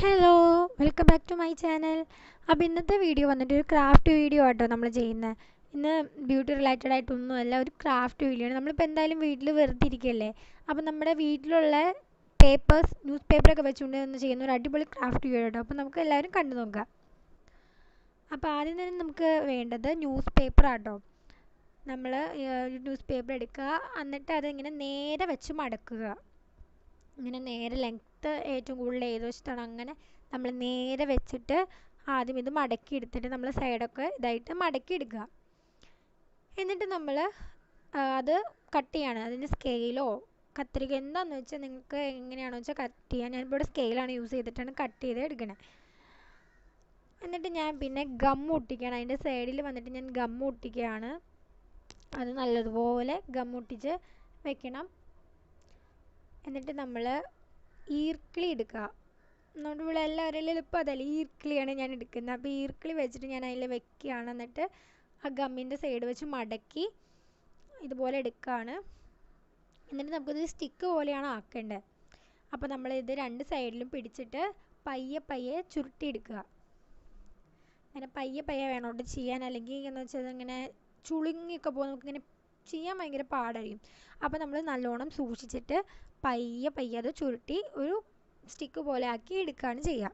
Hello welcome back to my channel. അപ്പോൾ ഇന്നത്തെ video വന്നിട്ട് ഒരു ക്രാഫ്റ്റ് വീഡിയോ ആട്ടോ നമ്മൾ ചെയ്യുന്നത്. ഇന്ന് ബ്യൂട്ടി റിലേറ്റഡ് ആയിട്ടൊന്നുമല്ല, ഒരു ക്രാഫ്റ്റ് വീഡിയോ ആണ്. നമ്മളിപ്പോൾ എന്തായാലും വീട്ടിൽ വെറുതെ ഇരിക്കുകയല്ലേ, അപ്പോൾ നമ്മുടെ വീട്ടിലുള്ള പേപ്പേഴ്സ്, ന്യൂസ് പേപ്പറൊക്കെ വെച്ചുകൊണ്ട് ഒന്ന് ചെയ്യുന്ന ഒരു അടിപൊളി ക്രാഫ്റ്റ് വീഡിയോ ആട്ടോ. അപ്പോൾ നമുക്ക് എല്ലാവരും കണ്ടു നോക്കാം. അപ്പോൾ ആദ്യം തന്നെ നമുക്ക് വേണ്ടത് ന്യൂസ് പേപ്പർ ആട്ടോ. നമ്മൾ ന്യൂസ് പേപ്പർ എടുക്കുക, എന്നിട്ട് അതിങ്ങനെ നേരെ വെച്ച് മടക്കുക. ഇങ്ങനെ നേരെ ലെങ്ത്ത് ഏറ്റവും കൂടുതൽ ഏത് വശത്താണ് അങ്ങനെ നമ്മൾ നേരെ വെച്ചിട്ട് ആദ്യം ഇത് മടക്കി എടുത്തിട്ട് നമ്മൾ സൈഡൊക്കെ ഇതായിട്ട് മടക്കി എടുക്കുക. എന്നിട്ട് നമ്മൾ അത് കട്ട് ചെയ്യാണ്. അതിന് സ്കെയിലോ കത്രിക എന്താണെന്ന് വെച്ചാൽ നിങ്ങൾക്ക് എങ്ങനെയാണോ വെച്ചാൽ കട്ട് ചെയ്യാൻ. ഞാനിപ്പോൾ ഇവിടെ സ്കെയിലാണ് യൂസ് ചെയ്തിട്ടാണ് കട്ട് ചെയ്ത് എടുക്കണേ. എന്നിട്ട് ഞാൻ പിന്നെ ഗം ഒട്ടിക്കുകയാണ്. അതിൻ്റെ സൈഡിൽ വന്നിട്ട് ഞാൻ ഗം ഒട്ടിക്കുകയാണ്. അത് നല്ലതുപോലെ ഗം ഒട്ടിച്ച് വെക്കണം. എന്നിട്ട് നമ്മൾ ഈർക്കിളി എടുക്കുക. നമ്മുടെ ഇവിടെ എല്ലാവരും ഇപ്പോൾ അതല്ലേ ഈർക്കിളിയാണ് ഞാൻ എടുക്കുന്നത്. അപ്പോൾ ഈർക്കിളി വെച്ചിട്ട് ഞാൻ അതിൽ വെക്കുകയാണ്. എന്നിട്ട് ആ ഗമ്മിൻ്റെ സൈഡ് വെച്ച് മടക്കി ഇതുപോലെ എടുക്കുകയാണ്. എന്നിട്ട് നമുക്കിത് സ്റ്റിക്ക് പോലെയാണ് ആക്കേണ്ടത്. അപ്പോൾ നമ്മളിത് രണ്ട് സൈഡിലും പിടിച്ചിട്ട് പയ്യെ പയ്യെ ചുരുട്ടിയെടുക്കുക. അങ്ങനെ പയ്യെ പയ്യെ വേണോട്ട് ചെയ്യാൻ, അല്ലെങ്കിൽ എന്ന് വെച്ചാൽ ഇങ്ങനെ ചുളുങ്ങിയൊക്കെ പോകുമ്പോൾ നമുക്കിങ്ങനെ ചെയ്യാൻ ഭയങ്കര പാടായിരിക്കും. അപ്പോൾ നമ്മൾ നല്ലോണം സൂക്ഷിച്ചിട്ട് പയ്യെ പയ്യെ അത് ചുരുട്ടി ഒരു സ്റ്റിക്ക് പോലെ ആക്കി എടുക്കുകയാണ് ചെയ്യുക.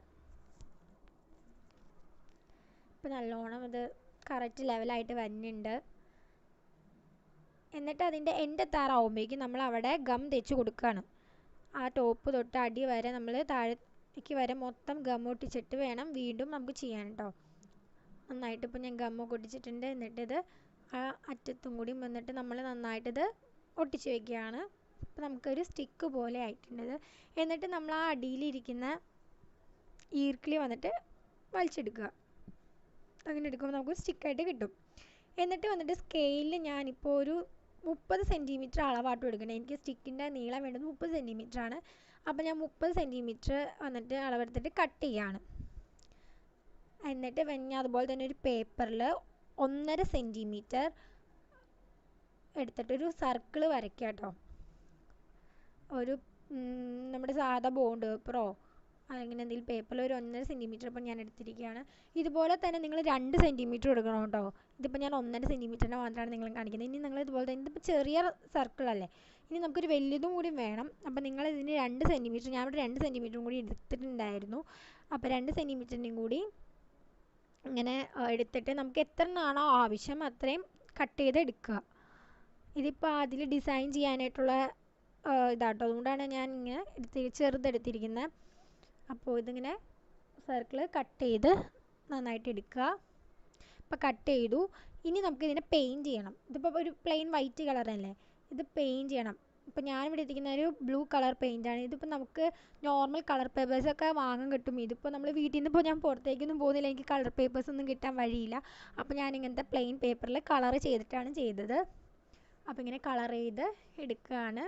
ഇപ്പോൾ നല്ലോണം അത് കറക്റ്റ് ലെവലായിട്ട് വരുന്നുണ്ട്. എന്നിട്ട് അതിൻ്റെ എൻഡ് എത്താറാവുമ്പോഴേക്കും നമ്മൾ അവിടെ ഗം തേച്ച് കൊടുക്കുകയാണ്. ആ ടോപ്പ് തൊട്ട് അടി വരെ നമ്മൾ താഴേക്ക് വരെ മൊത്തം ഗം ഒട്ടിച്ചിട്ട് വേണം വീണ്ടും നമുക്ക് ചെയ്യാൻ കേട്ടോ. നന്നായിട്ട് ഇപ്പോൾ ഞാൻ ഗമ്മൊക്കെ ഒട്ടിച്ചിട്ടുണ്ട്. എന്നിട്ടിത് ആ അറ്റത്തും കൂടി വന്നിട്ട് നമ്മൾ നന്നായിട്ടിത് ഒട്ടിച്ച് വയ്ക്കുകയാണ്. അപ്പോൾ നമുക്കൊരു സ്റ്റിക്ക് പോലെ ആയിട്ടുണ്ട്. എന്നിട്ട് നമ്മൾ ആ അടിയിലിരിക്കുന്ന ഈർക്കിളി വന്നിട്ട് വലിച്ചെടുക്കുക. അങ്ങനെ എടുക്കുമ്പോൾ നമുക്ക് സ്റ്റിക്കായിട്ട് കിട്ടും. എന്നിട്ട് വന്നിട്ട് സ്കെയിലിൽ ഞാനിപ്പോൾ ഒരു 30 സെൻറ്റിമീറ്റർ അളവായിട്ട് എടുക്കണം. എനിക്ക് സ്റ്റിക്കിൻ്റെ നീളം വേണ്ടത് 30 സെൻറ്റിമീറ്റർ ആണ്. അപ്പോൾ ഞാൻ 30 സെൻറ്റിമീറ്റർ വന്നിട്ട് അളവെടുത്തിട്ട് കട്ട് ചെയ്യുകയാണ്. എന്നിട്ട് ഞാൻ അതുപോലെ തന്നെ ഒരു പേപ്പറിൽ 1.5 സെൻറ്റിമീറ്റർ എടുത്തിട്ടൊരു സർക്കിൾ വരയ്ക്കുക കേട്ടോ. ഒരു നമ്മുടെ സാധാ ബോണ്ട് പേപ്പറോ അല്ലെങ്കിൽ എന്തെങ്കിലും പേപ്പറിൽ ഒരു 1.5 സെൻറ്റിമീറ്റർ ഇപ്പോൾ ഞാൻ എടുത്തിരിക്കുകയാണ്. ഇതുപോലെ തന്നെ നിങ്ങൾ 2 സെൻറ്റിമീറ്റർ എടുക്കണം കേട്ടോ. ഇതിപ്പോൾ ഞാൻ 1.5 സെൻറ്റിമീറ്ററിൻ്റെ മാത്രമാണ് നിങ്ങൾ കാണിക്കുന്നത്. ഇനി നിങ്ങൾ ഇതുപോലെ തന്നെ ഇതിപ്പോൾ ചെറിയ സർക്കിളല്ലേ, ഇനി നമുക്കൊരു വലിയതും കൂടി വേണം. അപ്പോൾ നിങ്ങൾ ഇതിന് 2 സെൻറ്റിമീറ്റർ, ഞാൻ ഇവിടെ 2 സെൻറ്റിമീറ്ററും കൂടി എടുത്തിട്ടുണ്ടായിരുന്നു. അപ്പോൾ 2 സെൻറ്റിമീറ്ററിൻ്റെയും കൂടി ഇങ്ങനെ എടുത്തിട്ട് നമുക്ക് എത്രയാണോ ആവശ്യം അത്രയും കട്ട് ചെയ്ത് എടുക്കുക. ഇതിപ്പോൾ അതിൽ ഡിസൈൻ ചെയ്യാനായിട്ടുള്ള ഇതാട്ടോ, അതുകൊണ്ടാണ് ഞാൻ ഇങ്ങനെ ചെറുതെടുത്തിരിക്കുന്നത്. അപ്പോൾ ഇതിങ്ങനെ സർക്കിൾ കട്ട് ചെയ്ത് നന്നായിട്ട് എടുക്കുക. ഇപ്പോൾ കട്ട് ചെയ്തു. ഇനി നമുക്കിതിനെ പെയിൻറ്റ് ചെയ്യണം. ഇതിപ്പോൾ ഒരു പ്ലെയിൻ വൈറ്റ് കളറല്ലേ, ഇത് പെയിൻറ്റ് ചെയ്യണം. ഇപ്പോൾ ഞാനിവിടെ ഇരിക്കുന്ന ഒരു ബ്ലൂ കളർ പെയിൻറ്റാണ്. ഇതിപ്പോൾ നമുക്ക് നോർമൽ കളർ പേപ്പേഴ്സൊക്കെ വാങ്ങാൻ കിട്ടും. ഇതിപ്പോൾ നമ്മൾ വീട്ടിൽ നിന്ന് ഇപ്പോൾ ഞാൻ പുറത്തേക്കൊന്നും പോകുന്നില്ല, എനിക്ക് കളർ പേപ്പേഴ്സൊന്നും കിട്ടാൻ വഴിയില്ല. അപ്പോൾ ഞാൻ ഇങ്ങനത്തെ പ്ലെയിൻ പേപ്പറിൽ കളർ ചെയ്തിട്ടാണ് ചെയ്തത്. അപ്പോൾ ഇങ്ങനെ കളർ ചെയ്ത് എടുക്കുകയാണ്.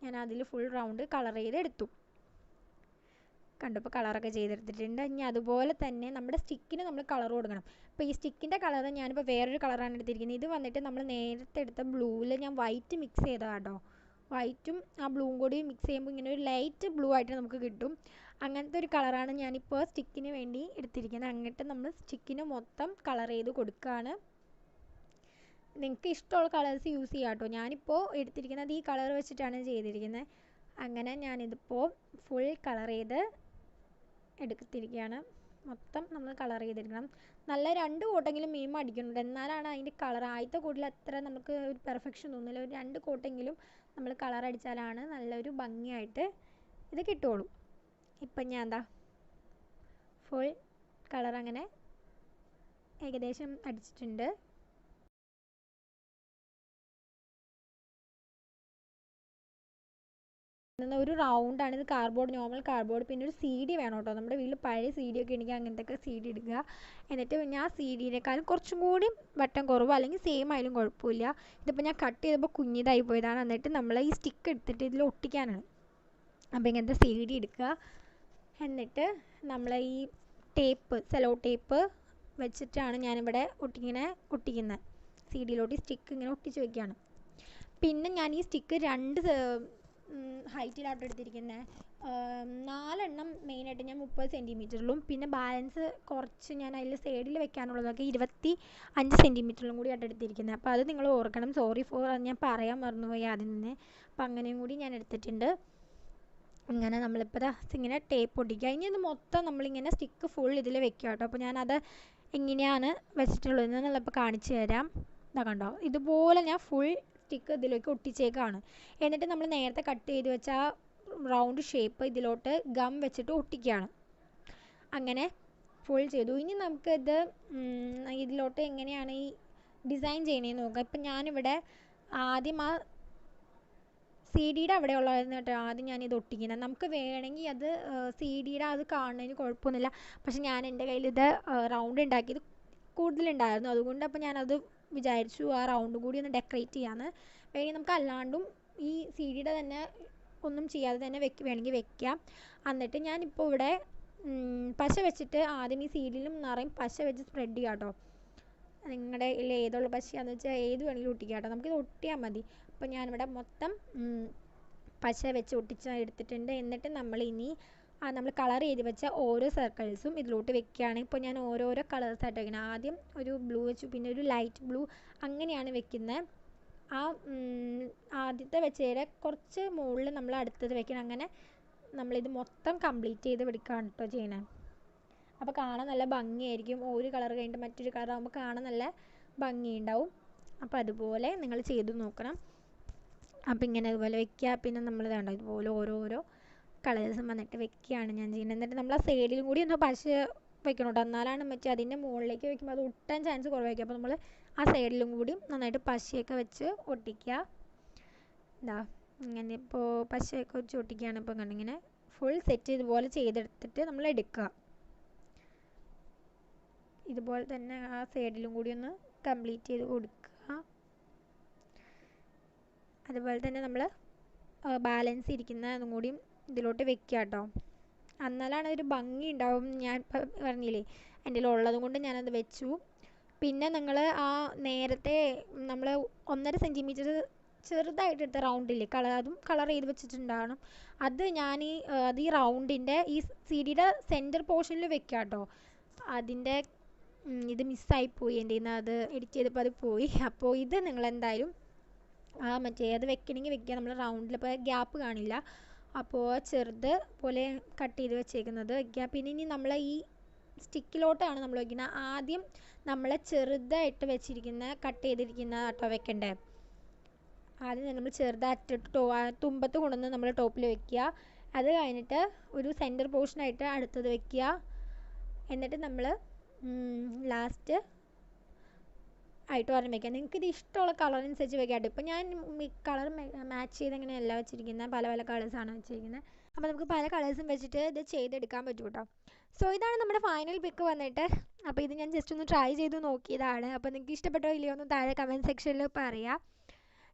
ഞാൻ അതിൽ ഫുൾ റൗണ്ട് കളർ ചെയ്ത് എടുത്തു. കണ്ടപ്പോൾ കളറൊക്കെ ചെയ്തെടുത്തിട്ടുണ്ട്. ഇനി അതുപോലെ തന്നെ നമ്മുടെ സ്റ്റിക്കിന് നമ്മൾ കളർ കൊടുക്കണം. അപ്പോൾ ഈ സ്റ്റിക്കിൻ്റെ കളർ ഞാനിപ്പോൾ വേറൊരു കളറാണ് എടുത്തിരിക്കുന്നത്. ഇത് വന്നിട്ട് നമ്മൾ നേരത്തെ എടുത്ത ബ്ലൂവിൽ ഞാൻ വൈറ്റ് മിക്സ് ചെയ്തതാണ് കേട്ടോ. വൈറ്റും ആ ബ്ലൂവും കൂടി മിക്സ് ചെയ്യുമ്പോൾ ഇങ്ങനെ ഒരു ലൈറ്റ് ബ്ലൂ ആയിട്ട് നമുക്ക് കിട്ടും. അങ്ങനത്തെ ഒരു കളറാണ് ഞാനിപ്പോൾ സ്റ്റിക്കിന് വേണ്ടി എടുത്തിരിക്കുന്നത്. അങ്ങോട്ട് നമ്മൾ സ്റ്റിക്കിന് മൊത്തം കളർ ചെയ്ത് കൊടുക്കുകയാണ്. നിങ്ങൾക്ക് ഇഷ്ടമുള്ള കളേഴ്സ് യൂസ് ചെയ്യാം കേട്ടോ. ഞാനിപ്പോൾ എടുത്തിരിക്കുന്നത് ഈ കളർ വെച്ചിട്ടാണ് ചെയ്തിരിക്കുന്നത്. അങ്ങനെ ഞാനിതിപ്പോൾ ഫുൾ കളർ ചെയ്ത് എടുത്തിരിക്കുകയാണ്. മൊത്തം നമ്മൾ കളർ ചെയ്തെടുക്കണം. നല്ല 2 കോട്ടെങ്കിലും മിനിമം അടിക്കുന്നുണ്ട്, എന്നാലാണ് അതിൻ്റെ കളർ. ആദ്യത്തെ കോട്ടിൽ അത്ര നമുക്ക് ഒരു പെർഫെക്ഷൻ തോന്നില്ല. ഒരു 2 കോട്ടെങ്കിലും നമ്മൾ കളർ അടിച്ചാലാണ് നല്ലൊരു ഭംഗിയായിട്ട് ഇത് കിട്ടുള്ളൂ. ഇപ്പം ഞാൻ എന്താ ഫുൾ കളർ അങ്ങനെ ഏകദേശം അടിച്ചിട്ടുണ്ട്. ഒരു റൗണ്ടാണ് ഇത്. Cardboard, normal cardboard. പിന്നെ ഒരു CD വേണം കേട്ടോ. നമ്മുടെ വീട്ടിൽ പഴയ CD ഒക്കെ ഉണ്ടെങ്കിൽ അങ്ങനത്തെ CD എടുക്കുക. എന്നിട്ട് ഞാൻ CDനേക്കാളും കുറച്ചും കൂടി വട്ടം കുറവ് അല്ലെങ്കിൽ സെയിം ആയാലും കുഴപ്പമില്ല. ഇതിപ്പോൾ ഞാൻ കട്ട് ചെയ്തപ്പോൾ കുഞ്ഞിതായി പോയതാണ്. എന്നിട്ട് നമ്മൾ ഈ സ്റ്റിക്ക് എടുത്തിട്ട് ഇതിൽ ഒട്ടിക്കാനാണ്. അപ്പോൾ ഇങ്ങനത്തെ CD എടുക്കുക. എന്നിട്ട് നമ്മൾ ഈ ടേപ്പ്, സെലോ ടേപ്പ് വെച്ചിട്ടാണ് ഞാനിവിടെ CDയിലോട്ട് ഈ സ്റ്റിക്ക് ഇങ്ങനെ ഒട്ടിച്ച് വയ്ക്കുകയാണ്. പിന്നെ ഞാൻ ഈ സ്റ്റിക്ക് 2 ഹൈറ്റിലാട്ടോ എടുത്തിരിക്കുന്നത്. 4 മെയിനായിട്ട് ഞാൻ 30 സെൻറ്റിമീറ്ററിലും പിന്നെ ബാലൻസ് കുറച്ച് ഞാൻ അതിൽ സൈഡിൽ വെക്കാനുള്ളതൊക്കെ 25 സെൻറ്റിമീറ്ററിലും കൂടി ആയിട്ട് എടുത്തിരിക്കുന്നത്. അപ്പോൾ അത് നിങ്ങൾ ഓർക്കണം. സോറി ഫോർ അത് ഞാൻ പറയാൻ മറന്നുപോയി ആദ്യം തന്നെ. അപ്പോൾ അങ്ങനെയും കൂടി ഞാൻ എടുത്തിട്ടുണ്ട്. ഇങ്ങനെ നമ്മളിപ്പോൾ ഇങ്ങനെ ടേപ്പ് ഒട്ടിക്കുക. ഇനി ഇത് മൊത്തം നമ്മളിങ്ങനെ സ്റ്റിക്ക് ഫുൾ ഇതിൽ വെക്കുക കേട്ടോ. അപ്പോൾ ഞാനത് എങ്ങനെയാണ് വെച്ചിട്ടുള്ളത് എന്നുള്ളപ്പോൾ കാണിച്ചു തരാം. ഇതാ കണ്ടോ, ഇതുപോലെ ഞാൻ ഫുൾ സ്റ്റിക്ക് ഇതിലേക്ക് ഒട്ടിച്ചേക്കാണ്. എന്നിട്ട് നമ്മൾ നേരത്തെ കട്ട് ചെയ്ത് വെച്ച ആ റൗണ്ട് ഷേപ്പ് ഇതിലോട്ട് ഗം വെച്ചിട്ട് ഒട്ടിക്കുകയാണ്. അങ്ങനെ ഫുൾ ചെയ്തു. ഇനി നമുക്കിത് ഇതിലോട്ട് എങ്ങനെയാണ് ഈ ഡിസൈൻ ചെയ്യണേന്ന് നോക്കാം. ഇപ്പം ഞാനിവിടെ ആദ്യം ആ CD അവിടെ ഉള്ളതെന്ന് കേട്ടോ ആദ്യം ഞാനിത് ഒട്ടിക്കുന്നത്. നമുക്ക് വേണമെങ്കിൽ അത് CD അത് കാണുന്നതിന് കുഴപ്പമൊന്നുമില്ല. പക്ഷെ ഞാൻ എൻ്റെ കയ്യിൽ ഇത് റൗണ്ട് ഉണ്ടാക്കിയത് കൂടുതലുണ്ടായിരുന്നു. അതുകൊണ്ട് അപ്പോൾ ഞാനത് വിചാരിച്ചു ആ റൗണ്ട് കൂടി ഒന്ന് ഡെക്കറേറ്റ് ചെയ്യാമെന്ന്. വേണമെങ്കിൽ നമുക്ക് അല്ലാണ്ടും ഈ CD തന്നെ ഒന്നും ചെയ്യാതെ തന്നെ വേണമെങ്കിൽ വെക്കാം. എന്നിട്ട് ഞാനിപ്പോൾ ഇവിടെ പശ വെച്ചിട്ട് ആദ്യം ഈ CD-ലും നിറയും പശ വെച്ച് സ്പ്രെഡ് ചെയ്യാം കേട്ടോ. നിങ്ങളുടെ കയ്യിൽ ഏതുള്ള പശയാണെന്ന് വെച്ചാൽ ഏത് വേണമെങ്കിലും ഒട്ടിക്കാം കേട്ടോ. നമുക്കിത് ഒട്ടിയാൽ മതി. അപ്പോൾ ഞാനിവിടെ മൊത്തം പശ വെച്ച് ഒട്ടിച്ച് എടുത്തിട്ടുണ്ട്. എന്നിട്ട് നമ്മൾ ഇനി നമ്മൾ കളർ ചെയ്ത് വെച്ച ഓരോ സർക്കിൾസും ഇതിലോട്ട് വെക്കുകയാണ്. ഇപ്പോൾ ഞാൻ ഓരോരോ കളേഴ്സായിട്ട് വെക്കുന്നത്. ആദ്യം ഒരു ബ്ലൂ വെച്ചു, പിന്നെ ഒരു ലൈറ്റ് ബ്ലൂ, അങ്ങനെയാണ് വെക്കുന്നത്. ആ ആദ്യത്തെ വെച്ചതിൻ്റെ കുറച്ച് മുകളിൽ നമ്മൾ അടുത്തത് വെക്കണം. അങ്ങനെ നമ്മളിത് മൊത്തം കംപ്ലീറ്റ് ചെയ്ത് എടുക്കുകയാണ് കേട്ടോ ചെയ്യണേ. അപ്പോൾ കാണാൻ നല്ല ഭംഗിയായിരിക്കും. ഒരു കളർ കഴിഞ്ഞിട്ട് മറ്റൊരു കളർ ആകുമ്പോൾ കാണാൻ നല്ല ഭംഗിയുണ്ടാവും. അപ്പോൾ അതുപോലെ നിങ്ങൾ ചെയ്ത് നോക്കണം. അപ്പോൾ ഇങ്ങനെ അതുപോലെ വെക്കുക. പിന്നെ നമ്മൾ വേണ്ട ഇതുപോലെ ഓരോരോ കളേഴ്സും വന്നിട്ട് വെക്കുകയാണ് ഞാൻ ചെയ്യുന്നത്. എന്നിട്ട് നമ്മൾ ആ സൈഡിലും കൂടി ഒന്ന് പശ വെക്കണം കേട്ടോ. എന്നാലാണ് മറ്റേ അതിൻ്റെ മുകളിലേക്ക് വെക്കുമ്പോൾ അത് ഒട്ടാൻ ചാൻസ് കുറവായിരിക്കും. അപ്പോൾ നമ്മൾ ആ സൈഡിലും കൂടി നന്നായിട്ട് പശയൊക്കെ വെച്ച് ഒട്ടിക്കുക. എന്താ ഇങ്ങനെ ഇപ്പോൾ പശയൊക്കെ വെച്ച് ഒട്ടിക്കുകയാണ്. ഇപ്പോൾ കണ്ടിങ്ങനെ ഫുൾ സെറ്റ് ഇതുപോലെ ചെയ്തെടുത്തിട്ട് നമ്മൾ എടുക്കുക. ഇതുപോലെ തന്നെ ആ സൈഡിലും കൂടി ഒന്ന് കംപ്ലീറ്റ് ചെയ്ത് കൊടുക്കുക. അതുപോലെ തന്നെ നമ്മൾ ബാലൻസ് ഇരിക്കുന്ന അതും കൂടി ഇതിലോട്ട് വെക്കുക കേട്ടോ. എന്നാലാണ് അതൊരു ഭംഗി ഉണ്ടാവും. ഞാൻ ഇപ്പം പറഞ്ഞില്ലേ എൻ്റെ ഉള്ളതും കൊണ്ട് ഞാനത് വെച്ചു. പിന്നെ നിങ്ങൾ ആ നേരത്തെ നമ്മൾ 1.5 സെൻറ്റിമീറ്റർ ചെറുതായിട്ട് എടുത്ത റൗണ്ടില്ലേ അതും കളർ ചെയ്ത് വെച്ചിട്ടുണ്ടാവണം. അത് ഞാൻ ഈ റൗണ്ടിൻ്റെ ഈ CD-യുടെ സെൻറ്റർ പോർഷനിൽ വെക്കാം കേട്ടോ. അതിൻ്റെ ഇത് മിസ്സായിപ്പോയി എൻ്റെ നിന്ന്, അത് എഡിറ്റ് ചെയ്തപ്പോൾ അത് പോയി. അപ്പോൾ ഇത് നിങ്ങളെന്തായാലും മറ്റേ അത് വെക്കണമെങ്കിൽ വെക്കുക. നമ്മൾ റൗണ്ടിൽ ഇപ്പോൾ ഗ്യാപ്പ് കാണില്ല. അപ്പോൾ ചെറുത് പോലെ കട്ട് ചെയ്ത് വെച്ചേക്കുന്നത് വയ്ക്കുക. പിന്നെ ഇനി നമ്മൾ ഈ സ്റ്റിക്കിലോട്ടാണ് നമ്മൾ വയ്ക്കുന്നത്. ആദ്യം നമ്മൾ ചെറുതായിട്ട് വെച്ചിരിക്കുന്ന കട്ട് ചെയ്തിരിക്കുന്ന കേട്ടോ വെക്കണ്ടേ. ആദ്യം നമ്മൾ ചെറുതായിട്ട് തുമ്പത്ത് കൊണ്ടുവന്ന് നമ്മൾ ടോപ്പിൽ വെക്കുക. അത് കഴിഞ്ഞിട്ട് ഒരു സെൻറ്റർ പോർഷനായിട്ട് അടുത്തത് വെക്കുക. എന്നിട്ട് നമ്മൾ ലാസ്റ്റ് ആയിട്ട് ഒരെണ്ണം വെക്കാം. നിങ്ങൾക്ക് ഇത് ഇഷ്ടമുള്ള കളറിനനുസരിച്ച് വെക്കാം കേട്ടോ. ഇപ്പോൾ ഞാൻ കളർ മാച്ച് ചെയ്ത് അങ്ങനെയല്ല വെച്ചിരിക്കുന്നത്, പല പല കളേഴ്സാണ് വെച്ചിരിക്കുന്നത്. അപ്പോൾ നമുക്ക് പല കളേഴ്സും വെച്ചിട്ട് ഇത് ചെയ്തെടുക്കാൻ പറ്റും കേട്ടോ. സോ ഇതാണ് നമ്മുടെ ഫൈനൽ പിക്ക് വന്നിട്ട്. അപ്പോൾ ഇത് ഞാൻ ജസ്റ്റ് ഒന്ന് ട്രൈ ചെയ്ത് നോക്കിയതാണ്. അപ്പോൾ നിങ്ങൾക്ക് ഇഷ്ടപ്പെട്ടോ ഇല്ലയോ ഒന്ന് താഴെ കമൻറ്റ് സെക്ഷനിൽ പറയാം.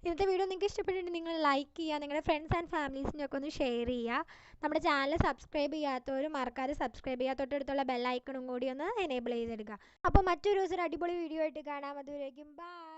ഇന്നത്തെ വീഡിയോ നിങ്ങൾക്ക് ഇഷ്ടപ്പെട്ടിട്ടുണ്ടെങ്കിൽ നിങ്ങൾ ലൈക്ക് ചെയ്യുക, നിങ്ങളുടെ ഫ്രണ്ട്സ് ആൻഡ് ഫാമിലീസിനൊക്കെ ഒന്ന് ഷെയർ ചെയ്യുക. നമ്മുടെ ചാനൽ സബ്സ്ക്രൈബ് ചെയ്യാത്തവരും മറക്കാതെ സബ്സ്ക്രൈബ് ചെയ്യുക. തൊട്ടടുത്തുള്ള ബെല്ലൈക്കണും കൂടി ഒന്ന് എനേബിൾ ചെയ്തെടുക്കുക. അപ്പോൾ മറ്റൊരു ദിവസം ഒരു അടിപൊളി വീഡിയോ ആയിട്ട് കാണാം. അതുവരേക്കും ബൈ.